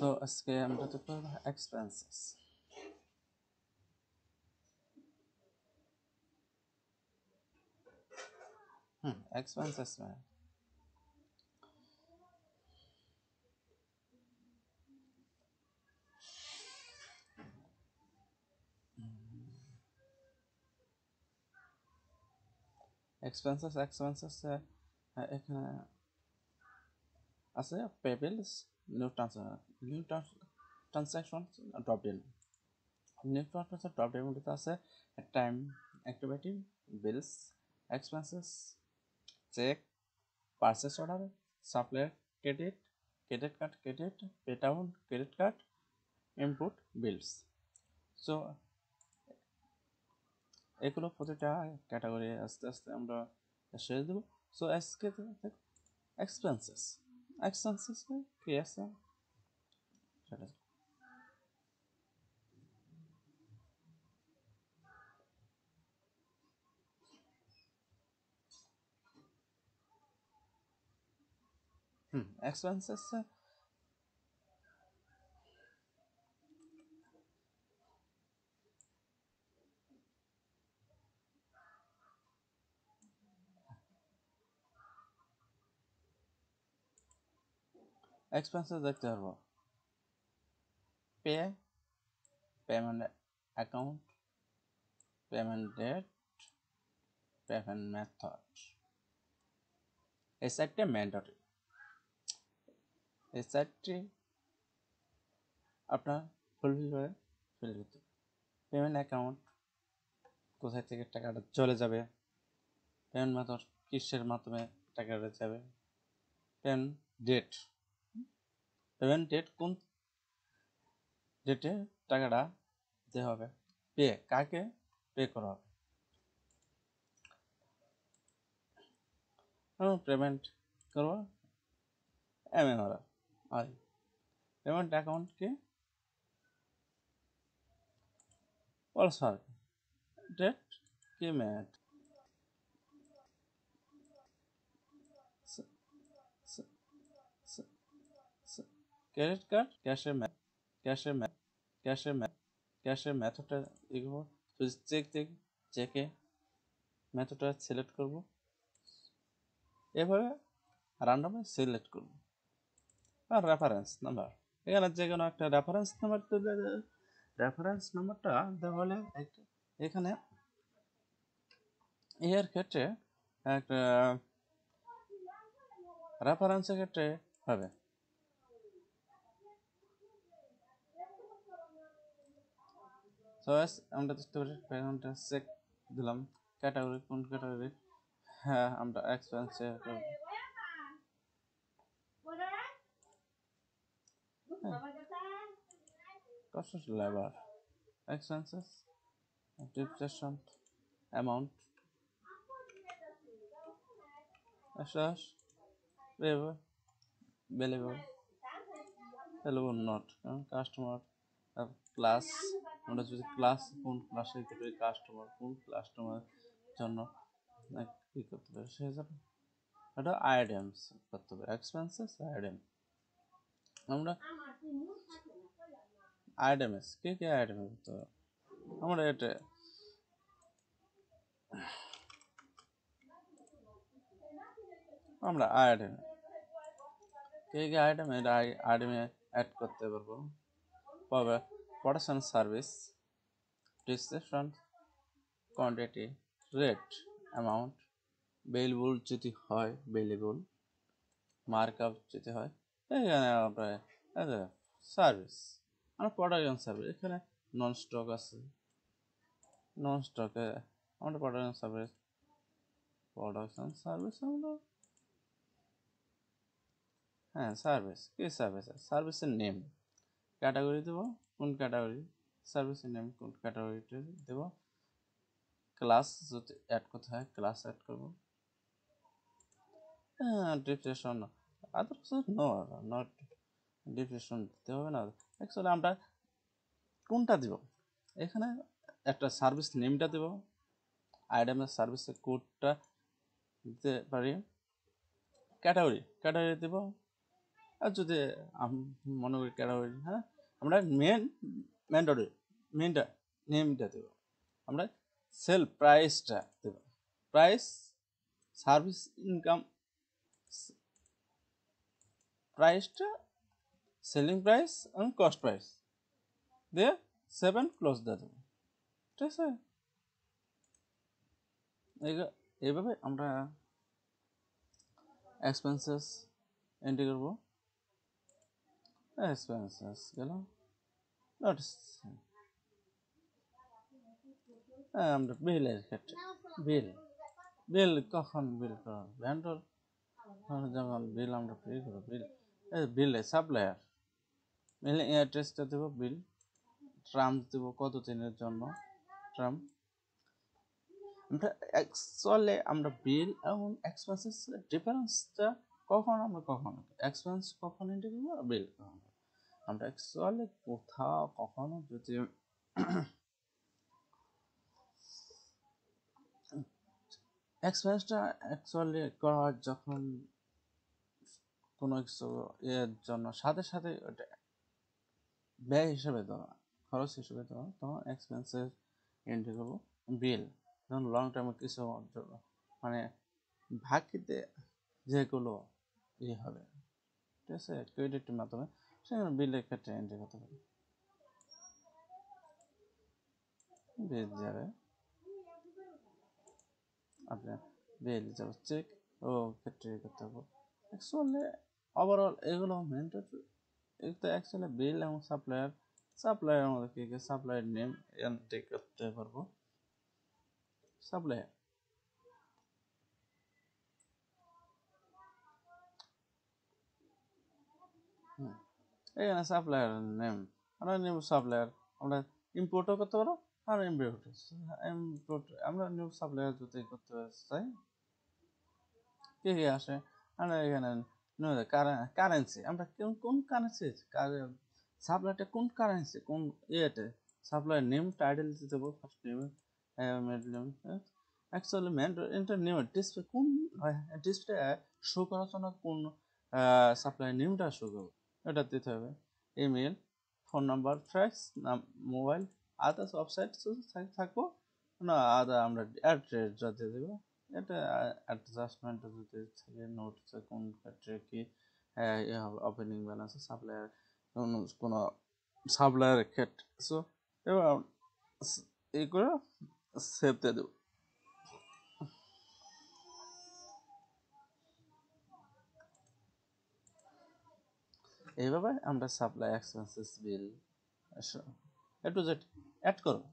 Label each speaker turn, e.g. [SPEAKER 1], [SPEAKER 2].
[SPEAKER 1] So আজকে আমরা তো করব এক্সপেন্সেস। এক্সপেন্সেস মানে এক্সপেন্সেস এখানে আছে payables, new transaction, drop down. New transaction drop ডাউনগুলোতে আছে time, activity, bills, expenses, check, purchase order, supplier credit, credit card credit, pay down, credit card, input, bills. So এগুলো প্রতিটা ক্যাটাগরি আস্তে আস্তে আমরা শেষ দেবো। সো আজকে এক্সপেন্সেস কি আছে সেটা এক্সপেন্সেস দেখতে পারবো pay, payment account, payment date, payment method. এই চারটে ম্যান্ডেটরি। এই চারটি আপনার ফুলফিল করে ফিল করতে। পেমেন্ট অ্যাকাউন্ট, কোথায় থেকে টাকাটা চলে যাবে, পেমেন্ট মেথড, কিসের মাধ্যমে টাকাটা যাবে, পেমেন্ট ডেট, পেমেন্ট ডেট কোন ডেটে টাকাটা দিতে হবে, পে কাকে পে করা হবে, পেমেন্ট করবো MMR আর পেমেন্ট অ্যাকাউন্টকে অলসো ডেট কি ম্যাথ, ক্রেডিট কার্ড ক্যাশের ম্যাথ, ক্যাশের ম্যাথ, ক্যাশের ম্যাথ, ক্যাশের মেথডটা এগুলো চেকে মেথডটা সিলেক্ট করব, এভাবে রান্ডমে সিলেক্ট করব। আর রেফারেন্স নাম্বার, এখানে যে কোনো একটা রেফারেন্স নাম্বার তুলে, রেফারেন্স নাম্বারটা দেওয়া হলে এখানে এর ক্ষেত্রে একটা রেফারেন্সের ক্ষেত্রে হবে আমরা দেখতে পারি চেক দিলাম ক্যাটাগরি, কোন ক্যাটাগরি, হ্যাঁ আমরা এক্সপেন্সে cost of labour, expenses, depreciation, amount, valuable, valuable not, customer class, আমরা যদি ক্লাস কোন ক্লাসের ক্ষেত্রে কোন কাস্টমার জন্য কি করতে পারে সে হিসাবে এটা আইটেমস করতে হবে। এক্সপেন্সেস আইটেম, আমরা আইটেমস কি কি আইটেম করতে হবে, আমরা এটা আমরা আইটেম কি কি আইটেম, এটা আইটেমে অ্যাড করতে পারবো। পাবে production service, description, quantity, rate, amount, bailable যদি হয় বেলেবল, মার্কআপ যদি হয়, এখানে আমরা সার্ভিস, আমরা প্রোডাকশন সার্ভিস, এখানে নন স্টক আছে, নন স্টকে আমরা প্রোডাকশন সার্ভিস আমরা সার্ভিস কি সার্ভিস, সার্ভিসের নেম, ক্যাটাগরি দেবো কোন ক্যাটাগরি, সার্ভিসের নেম কোন ক্যাটাগরিতে দেবো, ক্লাস যদি অ্যাড করতে হয় ক্লাস অ্যাড করবো, depreciation others no not depreciation দিতে হবে না। অ্যাকচুয়ালি আমরা কোনটা দিব, এখানে একটা সার্ভিস নেমটা দেব, আইটেমের সার্ভিসের কোডটা দিতে পারি, ক্যাটাগরি দেব, আর যদি মনে করি ক্যাটাগরি, হ্যাঁ, আমরা মেনটা নেমটা দেব, আমরা সেল প্রাইসটা দেব, প্রাইস সার্ভিস ইনকাম প্রাইসটা সেলিং প্রাইস এবং কস্ট প্রাইস দিয়ে 7 ক্লোজ দিয়ে দেবো। ঠিক আছে, এইভাবে আমরা এক্সপেন্সেস এন্ট্রি করবো। এক্সপেন্সেস গেল, আমরা বিলের ক্ষেত্রে বিল কখন বিল করা ভ্যান্ডর, যেমন বিল আমরা পে করবো, বিলে সাপ্লায়ার বিলে অ্যাড্রেসটা দেবো, বিল টার্মস দেবো কত দিনের জন্য টার্ম। অ্যাকচুয়ালি আমরা বিল এবং এক্সপেন্সেস ডিফারেন্সটা কখন এক্সপেন্স কখন এন্ট্রি করবো আর বিল কখন। আমরা অ্যাকচুয়ালি কোথাও কখনো যদি এক্সপেন্সটা অ্যাকচুয়ালি করা হয় যখন কোনো কিছু এর জন্য সাথে সাথে ওটা ব্যয় হিসেবে দেওয়া, খরচ হিসেবে দেওয়া, তখন এক্সপেন্সেস এন্ট্রি করবো। বিল যখন লং টার্মে কিছু মানে ভাগিতে যেগুলো হবে, ঠিক আছে, ক্রেডিটের মাধ্যমে, সেখানে বিলের ক্ষেত্রে এন্ট্রি করতে পারি। বিল যাবে আপনার, বিল যাবে চেক ও ক্ষেত্রে করতে পারবো। অ্যাকচুয়ালি ওভারঅল এগুলো ম্যান্ডেটরি। এটা অ্যাকচুয়ালি বিল এবং সাপ্লায়ার আমাদের কি সাপ্লায়ার নেম এন্ট্রি করতে পারবো। সাপ্লায়ার এখানে সাপ্লায়ার নেম, আমরা নিউ সাপ্লায়ার আমরা ইম্পোর্টও করতে পারো আর ইম্পোর্ট আমরা নিউ সাপ্লায়ার যদি করতে চাই কি কি আসে, আমরা এখানে কারেন্সি, আমরা কোন কারেন্সি সাপ্লায়ারটা কোন কারেন্সি কোন ইয়েতে সাপ্লায়ার নেম টাইটেল দিতে দেবো, first name middle name. Actually name display কোন ডিসপ্লে শো করার জন্য কোন সাপ্লায়ার নেমটা শো করবো এটা দিতে হবে। Email, phone number, fax, mobile, others website থাকবো না, আদার আমরা অ্যাড্রেস দিয়ে দেবো। এটা অ্যাডজাস্টমেন্ট যদি থাকে নোট কোন ক্ষেত্রে কি ওপেনিং ব্যালেন্স সাপ্লায়ার কোনো সাপ্লায়ারের ক্ষেত্রে, সো এবার এই করে সেভ দিয়ে দেবো। এইভাবে আমরা supply expenses bill A to Z add করব।